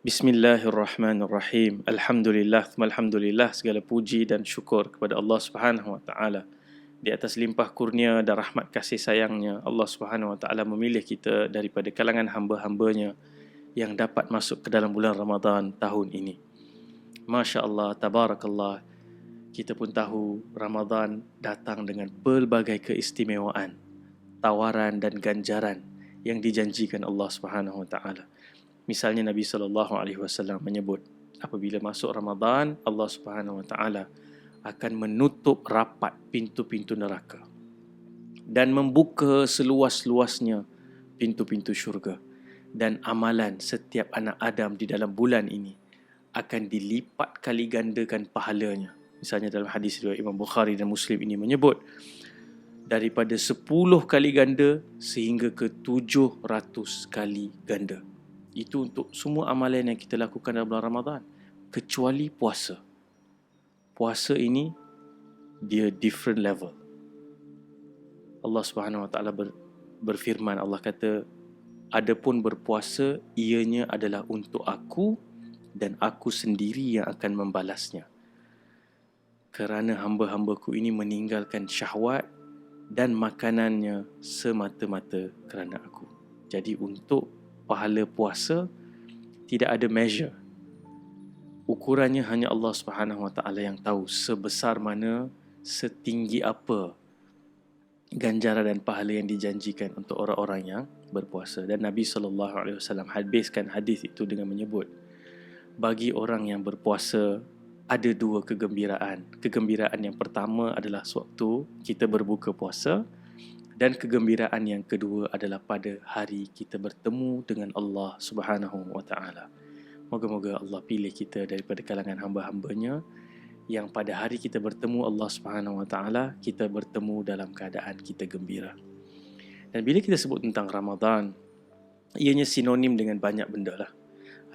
Bismillahirrahmanirrahim. Alhamdulillah, segala puji dan syukur kepada Allah Subhanahu wa taala. Di atas limpah kurnia dan rahmat kasih sayangnya, Allah Subhanahu wa taala memilih kita daripada kalangan hamba-hambanya yang dapat masuk ke dalam bulan Ramadan tahun ini. Masya-Allah, tabarakallah. Kita pun tahu Ramadan datang dengan pelbagai keistimewaan, tawaran dan ganjaran yang dijanjikan Allah Subhanahu wa taala. Misalnya Nabi SAW menyebut, apabila masuk Ramadan, Allah Subhanahu Wa Taala akan menutup rapat pintu-pintu neraka dan membuka seluas-luasnya pintu-pintu syurga. Dan amalan setiap anak Adam di dalam bulan ini akan dilipat kali gandakan pahalanya. Misalnya dalam hadis riwayat Imam Bukhari dan Muslim ini menyebut, daripada 10 kali ganda sehingga ke 700 kali ganda. Itu untuk semua amalan yang kita lakukan dalam bulan Ramadan, kecuali puasa. Puasa ini dia different level. Allah Subhanahu Wa Taala berfirman, Allah kata, adapun berpuasa ianya adalah untuk aku dan aku sendiri yang akan membalasnya. Kerana hamba-hambaku ini meninggalkan syahwat dan makanannya semata-mata kerana aku. Jadi untuk pahala puasa tidak ada measure. Ukurannya hanya Allah Subhanahu Wa Taala yang tahu sebesar mana, setinggi apa ganjaran dan pahala yang dijanjikan untuk orang-orang yang berpuasa. Dan Nabi SAW habiskan hadis itu dengan menyebut, bagi orang yang berpuasa ada 2 kegembiraan. Kegembiraan yang pertama adalah sewaktu kita berbuka puasa, dan kegembiraan yang kedua adalah pada hari kita bertemu dengan Allah Subhanahu Wa Taala. Moga-moga Allah pilih kita daripada kalangan hamba-hambanya yang pada hari kita bertemu Allah Subhanahu Wa Taala, kita bertemu dalam keadaan kita gembira. Dan bila kita sebut tentang Ramadan, ianya sinonim dengan banyak benda lah.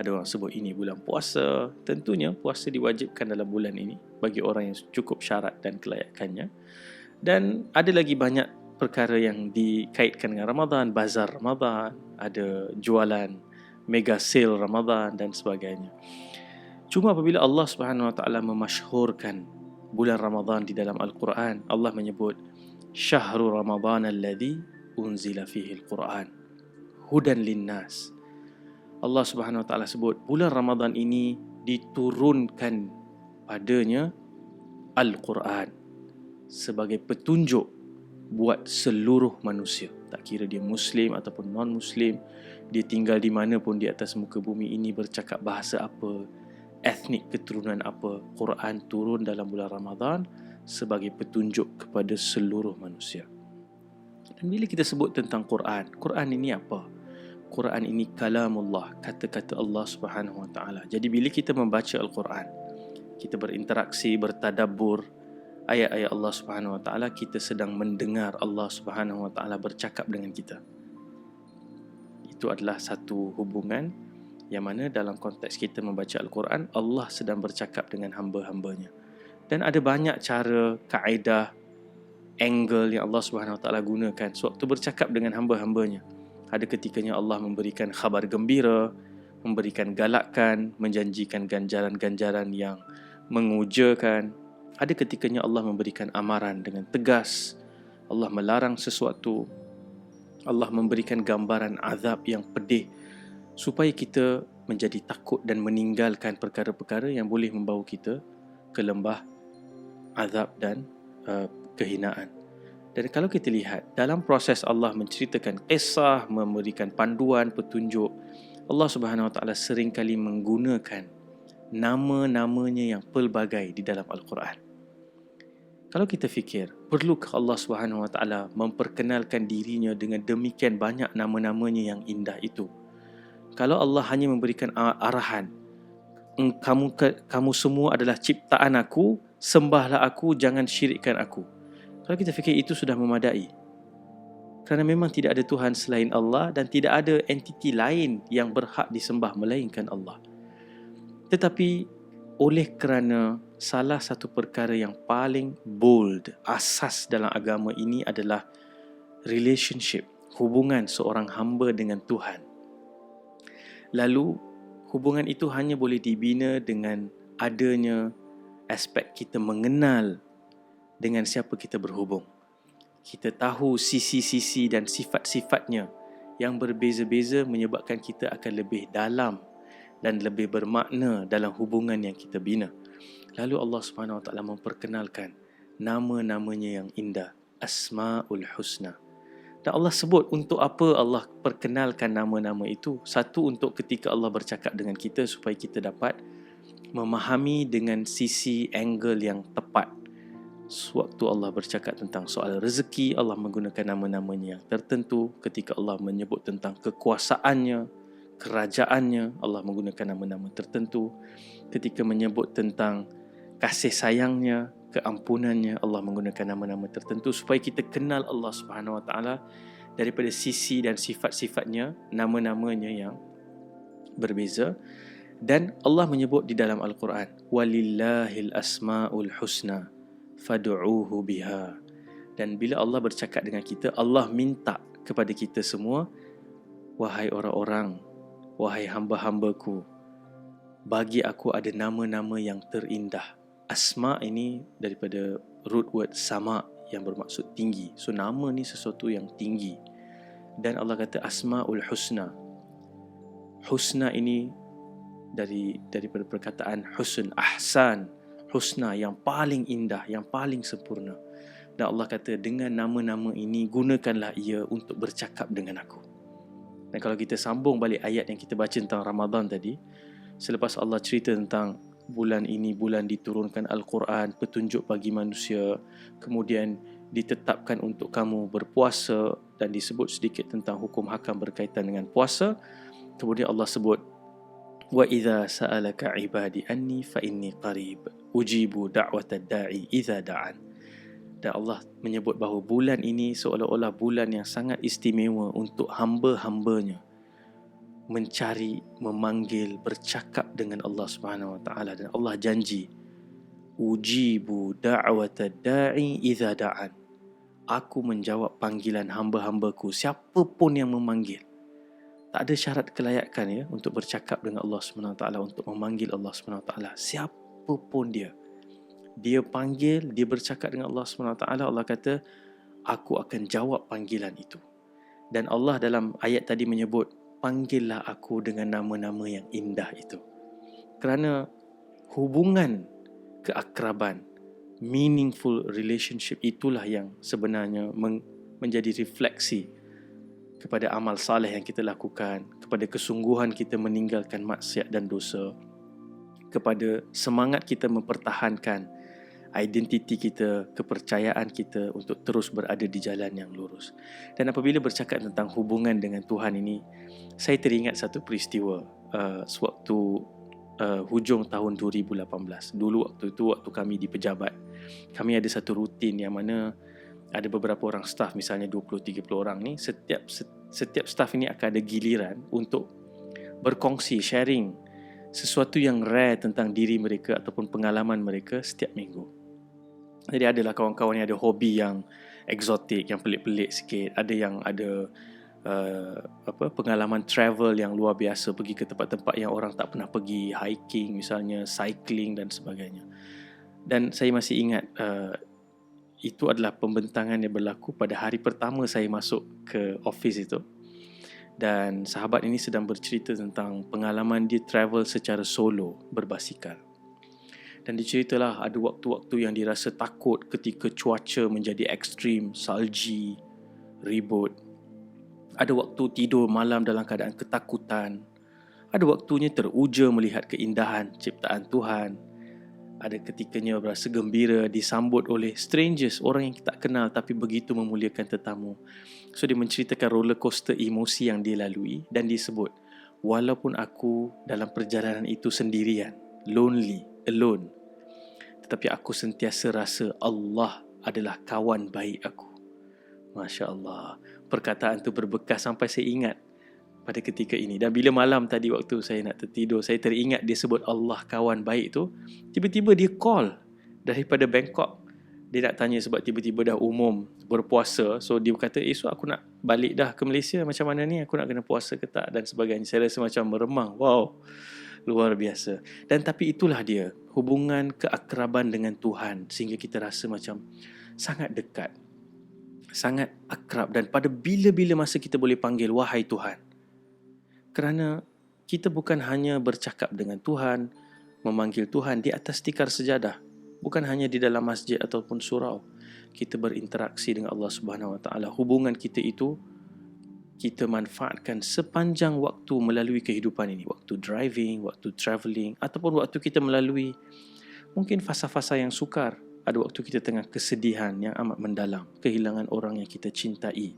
Ada orang sebut ini bulan puasa. Tentunya puasa diwajibkan dalam bulan ini bagi orang yang cukup syarat dan kelayakannya. Dan ada lagi banyak perkara yang dikaitkan dengan Ramadan, bazar Ramadan, ada jualan mega sale Ramadan dan sebagainya. Cuma apabila Allah Subhanahu Wa Taala memasyhurkan bulan Ramadan di dalam Al-Quran, Allah menyebut Syahrul Ramadan alladhi unzila fihi Al-Quran hudan linnas. Allah Subhanahu Wa Taala sebut bulan Ramadan ini diturunkan padanya Al-Quran sebagai petunjuk buat seluruh manusia. Tak kira dia Muslim ataupun non-Muslim, dia tinggal di mana pun di atas muka bumi ini, bercakap bahasa apa, etnik keturunan apa, Quran turun dalam bulan Ramadan sebagai petunjuk kepada seluruh manusia. Dan bila kita sebut tentang Quran, Quran ini apa? Quran ini kalamullah, kata-kata Allah Subhanahu Wa Taala. Jadi bila kita membaca Al-Quran, kita berinteraksi, bertadabbur ayat-ayat Allah Subhanahu Wa Taala, kita sedang mendengar Allah Subhanahu Wa Taala bercakap dengan kita. Itu adalah satu hubungan yang mana dalam konteks kita membaca Al-Quran, Allah sedang bercakap dengan hamba-hambanya. Dan ada banyak cara, kaedah, angle yang Allah Subhanahu Wa Taala gunakan sewaktu bercakap dengan hamba-hambanya. Ada ketikanya Allah memberikan khabar gembira, memberikan galakan, menjanjikan ganjaran-ganjaran yang mengujakan. Ada ketikanya Allah memberikan amaran dengan tegas, Allah melarang sesuatu, Allah memberikan gambaran azab yang pedih supaya kita menjadi takut dan meninggalkan perkara-perkara yang boleh membawa kita ke lembah azab dan kehinaan. Dan kalau kita lihat dalam proses Allah menceritakan kisah, memberikan panduan, petunjuk, Allah Subhanahu Wa Taala seringkali menggunakan nama-namanya yang pelbagai di dalam Al-Quran. Kalau kita fikir, perlukah Allah Subhanahu Wa Taala memperkenalkan dirinya dengan demikian banyak nama-namanya yang indah itu? Kalau Allah hanya memberikan arahan, kamu semua adalah ciptaan aku, sembahlah aku, jangan syirikkan aku. Kalau kita fikir itu sudah memadai. Kerana memang tidak ada Tuhan selain Allah dan tidak ada entiti lain yang berhak disembah melainkan Allah. Tetapi oleh kerana salah satu perkara yang paling bold, asas dalam agama ini adalah relationship, hubungan seorang hamba dengan Tuhan. Lalu Hubungan itu hanya boleh dibina dengan adanya aspek kita mengenal dengan siapa kita berhubung. Kita tahu sisi-sisi dan sifat-sifatnya yang berbeza-beza menyebabkan kita akan lebih dalam dan lebih bermakna dalam hubungan yang kita bina. Lalu Allah Subhanahu Wa Taala memperkenalkan nama-namanya yang indah, Asmaul Husna. Dan Allah sebut untuk apa Allah perkenalkan nama-nama itu. Satu, untuk ketika Allah bercakap dengan kita supaya kita dapat memahami dengan sisi angle yang tepat. Sewaktu Allah bercakap tentang soal rezeki, Allah menggunakan nama-namanya yang tertentu. Ketika Allah menyebut tentang kekuasaannya, kerajaannya, Allah menggunakan nama-nama tertentu. Ketika menyebut tentang kasih sayangnya, keampunannya, Allah menggunakan nama-nama tertentu supaya kita kenal Allah Subhanahu Wa Taala daripada sisi dan sifat-sifatnya, nama-namanya yang berbeza. Dan Allah menyebut di dalam Al-Quran, walillahil asmaul husna fad'uuhu biha. Dan bila Allah bercakap dengan kita, Allah minta kepada kita semua, wahai orang-orang, wahai hamba-hambaku, bagi aku ada nama-nama yang terindah. Asma ini daripada root word sama yang bermaksud tinggi. So nama ni sesuatu yang tinggi. Dan Allah kata Asmaul Husna. Husna ini daripada perkataan husn, ahsan, husna, yang paling indah, yang paling sempurna. Dan Allah kata dengan nama-nama ini gunakanlah ia untuk bercakap dengan aku. Dan kalau kita sambung balik ayat yang kita baca tentang Ramadan tadi, selepas Allah cerita tentang bulan ini bulan diturunkan Al-Quran, petunjuk bagi manusia, kemudian ditetapkan untuk kamu berpuasa dan disebut sedikit tentang hukum hakam berkaitan dengan puasa, kemudian Allah sebut wa idza sa'alaka ibadi anni fa inni qarib ujibu da'watad da'i idza da'an. Dan Allah menyebut bahawa bulan ini seolah-olah bulan yang sangat istimewa untuk hamba-hambanya mencari, memanggil, bercakap dengan Allah Subhanahu Wa Taala. Dan Allah janji, ujibu da'watad da'i idza da'an. Aku menjawab panggilan hamba-hambaku, siapa pun yang memanggil. Tak ada syarat kelayakan ya untuk bercakap dengan Allah Subhanahu Wa Taala, untuk memanggil Allah Subhanahu Wa Taala. Siapa pun dia panggil, dia bercakap dengan Allah Subhanahu Wa Taala, Allah kata, aku akan jawab panggilan itu. Dan Allah dalam ayat tadi menyebut, panggillah aku dengan nama-nama yang indah itu. Kerana hubungan keakraban, meaningful relationship, itulah yang sebenarnya menjadi refleksi kepada amal saleh yang kita lakukan, kepada kesungguhan kita meninggalkan maksiat dan dosa, kepada semangat kita mempertahankan identiti kita, kepercayaan kita untuk terus berada di jalan yang lurus. Dan apabila bercakap tentang hubungan dengan Tuhan ini, saya teringat satu peristiwa sewaktu hujung tahun 2018. Dulu waktu kami di pejabat, kami ada satu rutin yang mana ada beberapa orang staf, misalnya 20-30 orang ni, setiap staf ini akan ada giliran untuk berkongsi, sharing sesuatu yang rare tentang diri mereka ataupun pengalaman mereka setiap minggu. Jadi adalah kawan-kawan yang ada hobi yang eksotik, yang pelik-pelik sikit, ada yang ada pengalaman travel yang luar biasa, pergi ke tempat-tempat yang orang tak pernah pergi, hiking misalnya, cycling dan sebagainya. Dan saya masih ingat itu adalah pembentangan yang berlaku pada hari pertama saya masuk ke office itu. Dan sahabat ini sedang bercerita tentang pengalaman dia travel secara solo, berbasikal. Dan diceritalah ada waktu-waktu yang dirasa takut ketika cuaca menjadi ekstrim, salji, ribut. Ada waktu tidur malam dalam keadaan ketakutan. Ada waktunya teruja melihat keindahan ciptaan Tuhan. Ada ketikanya berasa gembira disambut oleh strangers, orang yang kita tak kenal tapi begitu memuliakan tetamu. So dia menceritakan roller coaster emosi yang dia lalui dan disebut, walaupun aku dalam perjalanan itu sendirian, lonely, alone, tetapi aku sentiasa rasa Allah adalah kawan baik aku. Masya Allah. Perkataan itu berbekas sampai saya ingat pada ketika ini. Dan bila malam tadi waktu saya nak tertidur, saya teringat dia sebut Allah kawan baik tu. Tiba-tiba dia call daripada Bangkok. Dia nak tanya sebab tiba-tiba dah umum berpuasa. So dia kata, esok aku nak balik dah ke Malaysia, macam mana ni, aku nak kena puasa ke tak dan sebagainya. Saya rasa macam meremang. Wow. luar biasa. Dan tapi itulah dia, hubungan keakraban dengan Tuhan, sehingga kita rasa macam sangat dekat, sangat akrab. Dan pada bila-bila masa kita boleh panggil wahai Tuhan, kerana kita bukan hanya bercakap dengan Tuhan, memanggil Tuhan di atas tikar sejadah, bukan hanya di dalam masjid ataupun surau. Kita berinteraksi dengan Allah Subhanahu Wa Taala. Hubungan kita itu kita manfaatkan sepanjang waktu melalui kehidupan ini, waktu driving, waktu travelling, ataupun waktu kita melalui mungkin fasa-fasa yang sukar. Ada waktu kita tengah kesedihan yang amat mendalam, kehilangan orang yang kita cintai,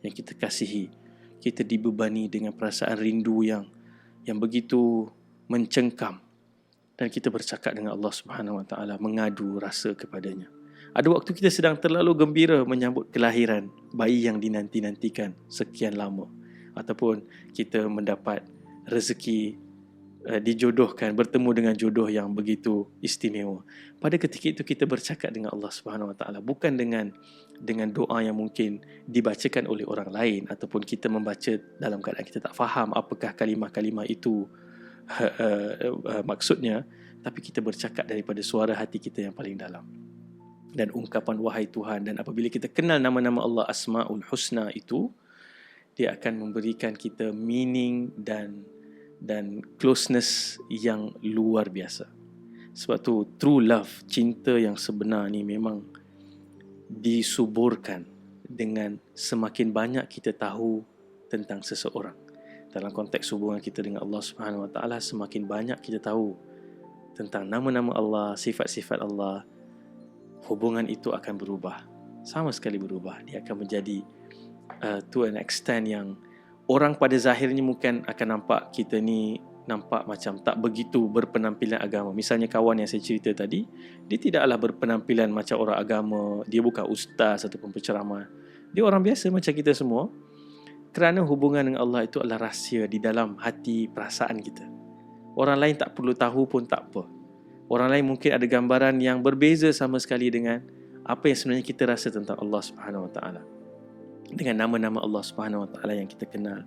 yang kita kasihi. Kita dibebani dengan perasaan rindu yang begitu mencengkam, dan kita bercakap dengan Allah Subhanahu Wa Taala, mengadu rasa kepadanya. Ada waktu kita sedang terlalu gembira menyambut kelahiran bayi yang dinanti-nantikan sekian lama, ataupun kita mendapat rezeki, dijodohkan, bertemu dengan jodoh yang begitu istimewa. Pada ketika itu kita bercakap dengan Allah Subhanahu Wa Taala, bukan dengan doa yang mungkin dibacakan oleh orang lain, ataupun kita membaca dalam keadaan kita tak faham apakah kalimah-kalimah itu maksudnya, tapi kita bercakap daripada suara hati kita yang paling dalam. Dan ungkapan wahai Tuhan, dan apabila kita kenal nama-nama Allah Asmaul Husna itu, dia akan memberikan kita meaning dan closeness yang luar biasa. Sebab tu true love, cinta yang sebenar ni memang disuburkan dengan semakin banyak kita tahu tentang seseorang. Dalam konteks hubungan kita dengan Allah Subhanahu Wa Taala, semakin banyak kita tahu tentang nama-nama Allah, sifat-sifat Allah, hubungan itu akan berubah. Sama sekali berubah. Dia akan menjadi to an extent yang orang pada zahirnya mungkin akan nampak kita ni nampak macam tak begitu berpenampilan agama. Misalnya kawan yang saya cerita tadi, dia tidaklah berpenampilan macam orang agama, dia bukan ustaz ataupun penceramah. Dia orang biasa macam kita semua. Kerana hubungan dengan Allah itu adalah rahsia di dalam hati, perasaan kita. Orang lain tak perlu tahu pun tak apa. Orang lain mungkin ada gambaran yang berbeza sama sekali dengan apa yang sebenarnya kita rasa tentang Allah Subhanahu Wa Taala, dengan nama-nama Allah Subhanahu Wa Taala yang kita kenal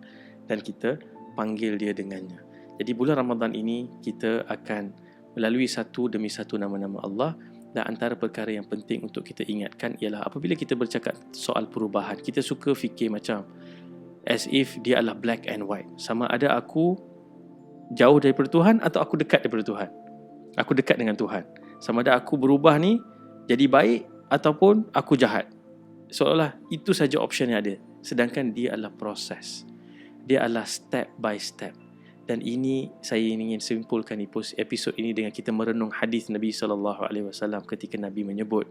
dan kita panggil dia dengannya. Jadi bulan Ramadan ini kita akan melalui satu demi satu nama-nama Allah, dan antara perkara yang penting untuk kita ingatkan ialah apabila kita bercakap soal perubahan, kita suka fikir macam as if dia adalah black and white. Sama ada aku jauh daripada Tuhan atau aku dekat daripada Tuhan. Aku dekat dengan Tuhan. Sama ada aku berubah ni jadi baik ataupun aku jahat. Seolah-olah itu saja option yang ada. Sedangkan dia adalah proses. Dia adalah step by step. Dan ini saya ingin simpulkan episod ini dengan kita merenung hadis Nabi SAW ketika Nabi menyebut,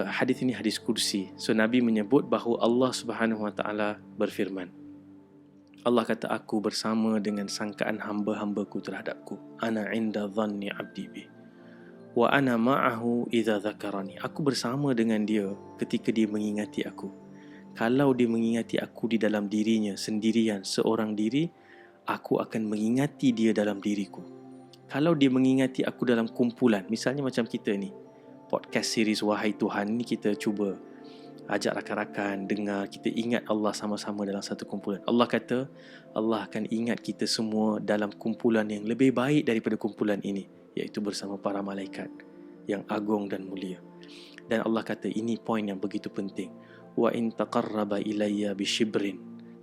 hadis ini hadis kursi. So Nabi menyebut bahawa Allah Subhanahu Wa Taala berfirman, Allah kata, aku bersama dengan sangkaan hamba-hambaku terhadapku. Ana inda dhanni abdi bi. Wa ana ma'ahu idza dzakarani. Aku bersama dengan dia ketika dia mengingati aku. Kalau dia mengingati aku di dalam dirinya sendirian, seorang diri, aku akan mengingati dia dalam diriku. Kalau dia mengingati aku dalam kumpulan, misalnya macam kita ni, podcast series Wahai Tuhan ni, kita cuba ajak rakan-rakan dengar, kita ingat Allah sama-sama dalam satu kumpulan. Allah kata Allah akan ingat kita semua dalam kumpulan yang lebih baik daripada kumpulan ini, iaitu bersama para malaikat yang agung dan mulia. Dan Allah kata ini poin yang begitu penting. Wa in taqarraba ilayya bishibrin,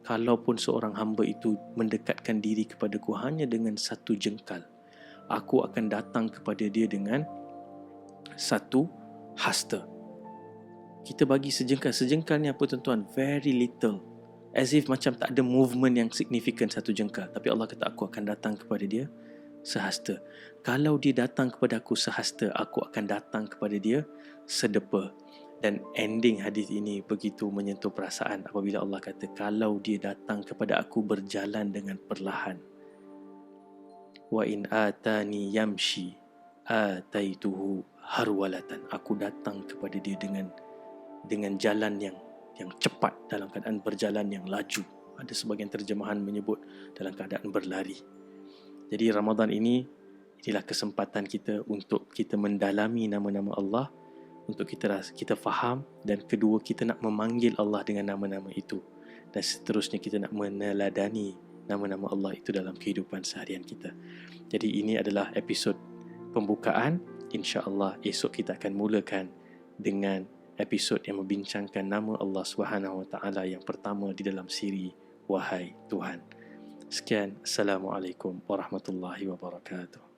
kalaupun seorang hamba itu mendekatkan diri kepadaku hanya dengan satu jengkal, aku akan datang kepada dia dengan satu hasta. Kita bagi sejengkal. Sejengkal ni apa tuan-tuan? Very little. As if macam tak ada movement yang signifikan satu jengkal. Tapi Allah kata aku akan datang kepada dia sehasta. Kalau dia datang kepada aku sehasta, aku akan datang kepada dia sedepa. Dan ending hadis ini begitu menyentuh perasaan apabila Allah kata kalau dia datang kepada aku berjalan dengan perlahan. Wa in atani yamshi ataituhu harwalatan. Aku datang kepada dia dengan jalan yang cepat, dalam keadaan berjalan yang laju. Ada sebagian terjemahan menyebut dalam keadaan berlari. Jadi Ramadan inilah kesempatan kita untuk kita mendalami nama-nama Allah, untuk kita faham, dan kedua kita nak memanggil Allah dengan nama-nama itu, dan seterusnya kita nak meneladani nama-nama Allah itu dalam kehidupan seharian kita. Jadi ini adalah episod pembukaan. InsyaAllah esok kita akan mulakan dengan episod yang membincangkan nama Allah Subhanahu Wa Taala yang pertama di dalam siri Wahai Tuhan. Sekian, Assalamualaikum warahmatullahi wabarakatuh.